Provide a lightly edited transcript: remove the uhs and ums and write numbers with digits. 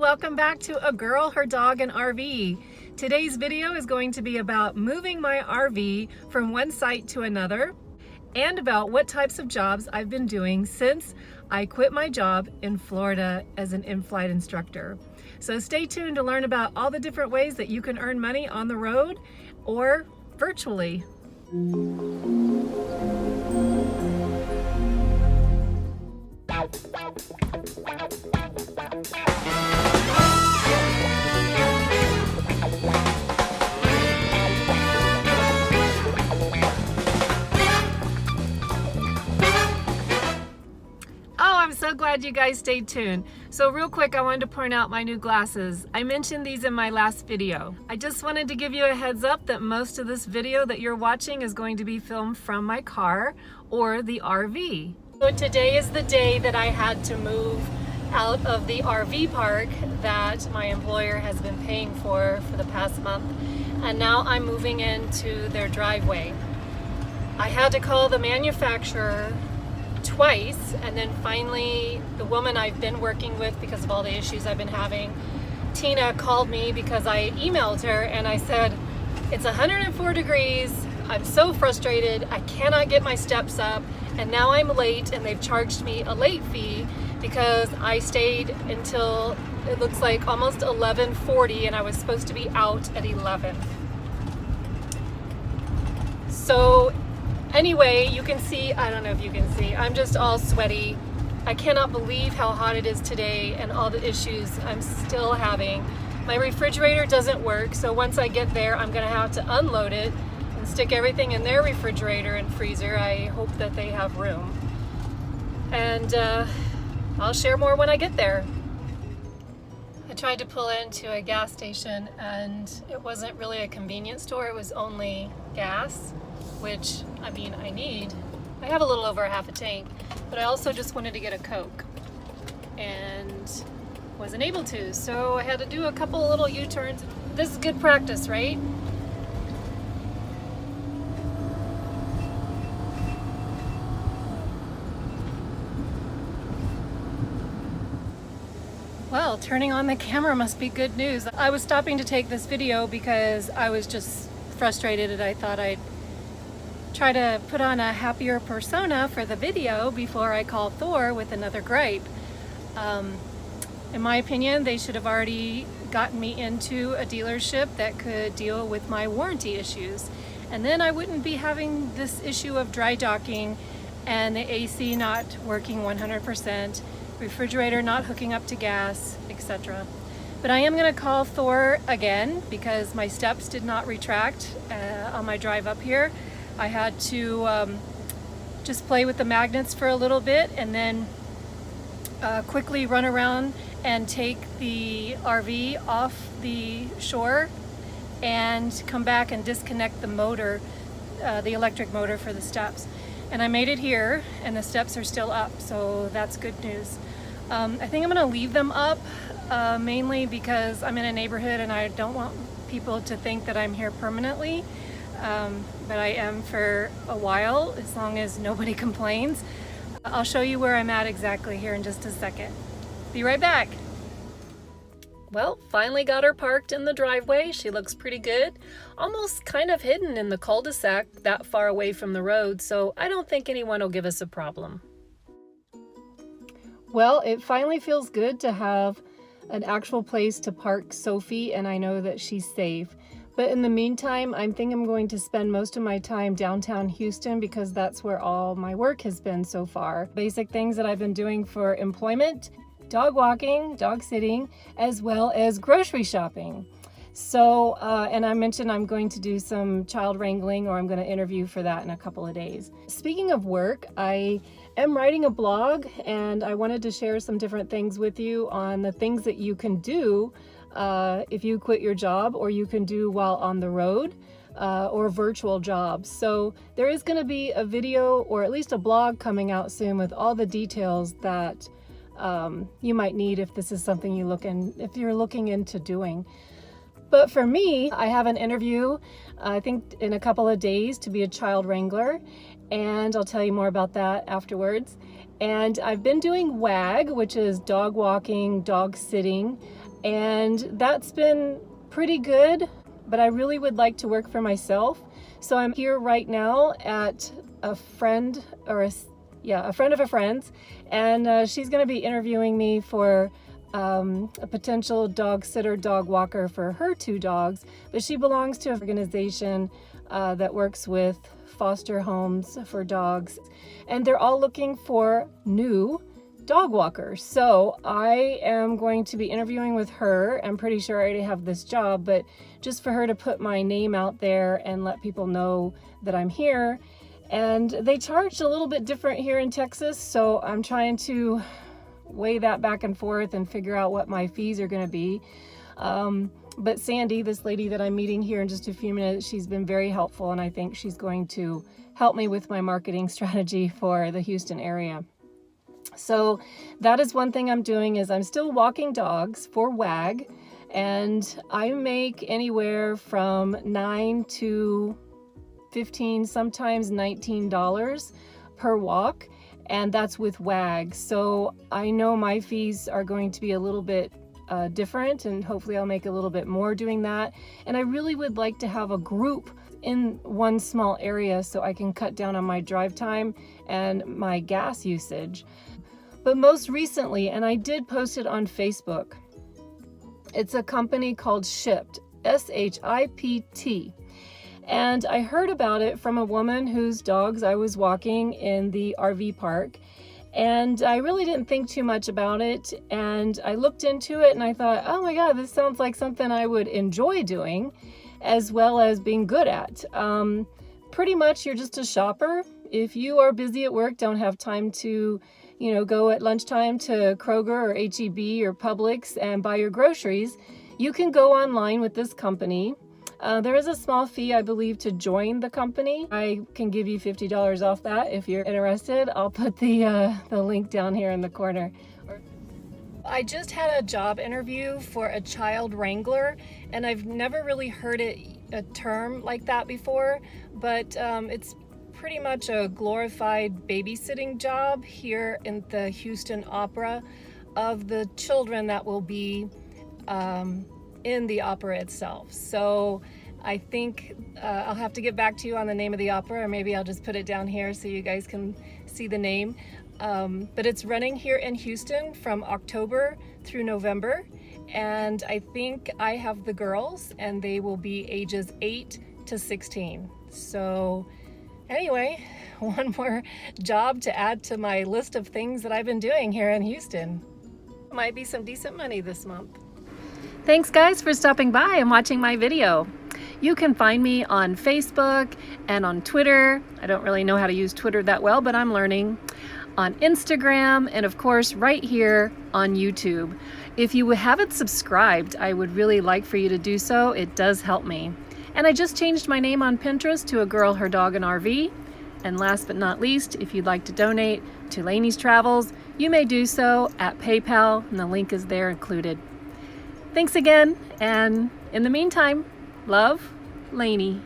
welcome back to A Girl, Her Dog, and RV. Today's video is going to be about moving my RV from one site to another and about what types of jobs I've been doing since I quit my job in Florida as an in-flight instructor. So stay tuned to learn about all the different ways that you can earn money on the road or virtually. I'm so glad you guys stayed tuned. So real quick, I wanted to point out my new glasses. I mentioned these in my last video. I just wanted to give you a heads up that most of this video that you're watching is going to be filmed from my car or the RV. So today is the day that I had to move out of the RV park that my employer has been paying for the past month. And now I'm moving into their driveway. I had to call the manufacturer twice, and then finally the woman I've been working with because of all the issues I've been having, Tina, called me because I emailed her and I said, it's 104 degrees, I'm so frustrated, I cannot get my steps up, and now I'm late and they've charged me a late fee because I stayed until it looks like almost 11:40 and I was supposed to be out at 11. So anyway, you can see, I don't know if you can see, I'm just all sweaty. I cannot believe how hot it is today and all the issues I'm still having. My refrigerator doesn't work, so once I get there, I'm gonna have to unload it and stick everything in their refrigerator and freezer. I hope that they have room. And I'll share more when I get there. I tried to pull into a gas station and it wasn't really a convenience store, it was only gas, which, I mean, I need. I have a little over half a tank, but I also just wanted to get a Coke and wasn't able to, so I had to do a couple little U-turns. This is good practice, right? Well, turning on the camera must be good news. I was stopping to take this video because I was just frustrated and I thought I'd try to put on a happier persona for the video before I call Thor with another gripe. In my opinion, they should have already gotten me into a dealership that could deal with my warranty issues. And then I wouldn't be having this issue of dry docking and the AC not working 100%, refrigerator not hooking up to gas, etc. But I am going to call Thor again because my steps did not retract on my drive up here. I had to just play with the magnets for a little bit and then quickly run around and take the RV off the shore and come back and disconnect the motor, the electric motor for the steps. And I made it here and the steps are still up, so that's good news. I think I'm going to leave them up mainly because I'm in a neighborhood and I don't want people to think that I'm here permanently. But I am for a while, as long as nobody complains. I'll show you where I'm at exactly here in just a second. Be right back. Well, finally got her parked in the driveway. She looks pretty good. Almost kind of hidden in the cul-de-sac that far away from the road, so I don't think anyone will give us a problem. Well, it finally feels good to have an actual place to park Sophie, and I know that she's safe. But in the meantime, I think I'm going to spend most of my time downtown Houston because that's where all my work has been so far. Basic things that I've been doing for employment, dog walking, dog sitting, as well as grocery shopping. So, and I mentioned I'm going to do some child wrangling, or I'm going to interview for that in a couple of days. Speaking of work, I am writing a blog and I wanted to share some different things with you on the things that you can do if you quit your job, or you can do while on the road, or virtual jobs. So there is going to be a video, or at least a blog, coming out soon with all the details that you might need if this is something if you're looking into doing. But for me, I have an interview, I think in a couple of days, to be a child wrangler, and I'll tell you more about that afterwards. And I've been doing WAG, which is dog walking, dog sitting, and that's been pretty good, but I really would like to work for myself. So I'm here right now at a friend a friend of a friend's, and she's going to be interviewing me for a potential dog sitter, dog walker for her 2 dogs, but she belongs to an organization that works with foster homes for dogs, and they're all looking for new dog walkers. So I am going to be interviewing with her. I'm pretty sure I already have this job, but just for her to put my name out there and let people know that I'm here. And they charge a little bit different here in Texas, so I'm trying to weigh that back and forth and figure out what my fees are going to be. But Sandy, this lady that I'm meeting here in just a few minutes, she's been very helpful, and I think she's going to help me with my marketing strategy for the Houston area. So that is one thing I'm doing, is I'm still walking dogs for WAG, and I make anywhere from $9 to $15, sometimes $19 per walk, and that's with WAG. So I know my fees are going to be a little bit different, and hopefully I'll make a little bit more doing that. And I really would like to have a group in one small area so I can cut down on my drive time and my gas usage. But most recently, and I did post it on Facebook, it's a company called Shipt, S-H-I-P-T. And I heard about it from a woman whose dogs I was walking in the RV park, and I really didn't think too much about it, and I looked into it and I thought, oh my god, this sounds like something I would enjoy doing as well as being good at. Pretty much you're just a shopper. If you are busy at work, don't have time to go at lunchtime to Kroger or H-E-B or Publix and buy your groceries, you can go online with this company. There is a small fee, I believe, to join the company. I can give you $50 off that if you're interested. I'll put the link down here in the corner. I just had a job interview for a child wrangler, and I've never really heard a term like that before, but it's pretty much a glorified babysitting job here in the Houston Opera of the children that will be in the opera itself. So I think I'll have to get back to you on the name of the opera, or maybe I'll just put it down here so you guys can see the name. But it's running here in Houston from October through November, and I think I have the girls, and they will be ages 8 to 16. So anyway, one more job to add to my list of things that I've been doing here in Houston. Might be some decent money this month. Thanks guys for stopping by and watching my video. You can find me on Facebook and on Twitter. I don't really know how to use Twitter that well, but I'm learning. On Instagram, and of course right here on YouTube. If you haven't subscribed, I would really like for you to do so. It does help me. And I just changed my name on Pinterest to A Girl, Her Dog, and RV. And last but not least, if you'd like to donate to Lainie's Travels, you may do so at PayPal, and the link is there included. Thanks again, and in the meantime, love, Lainie.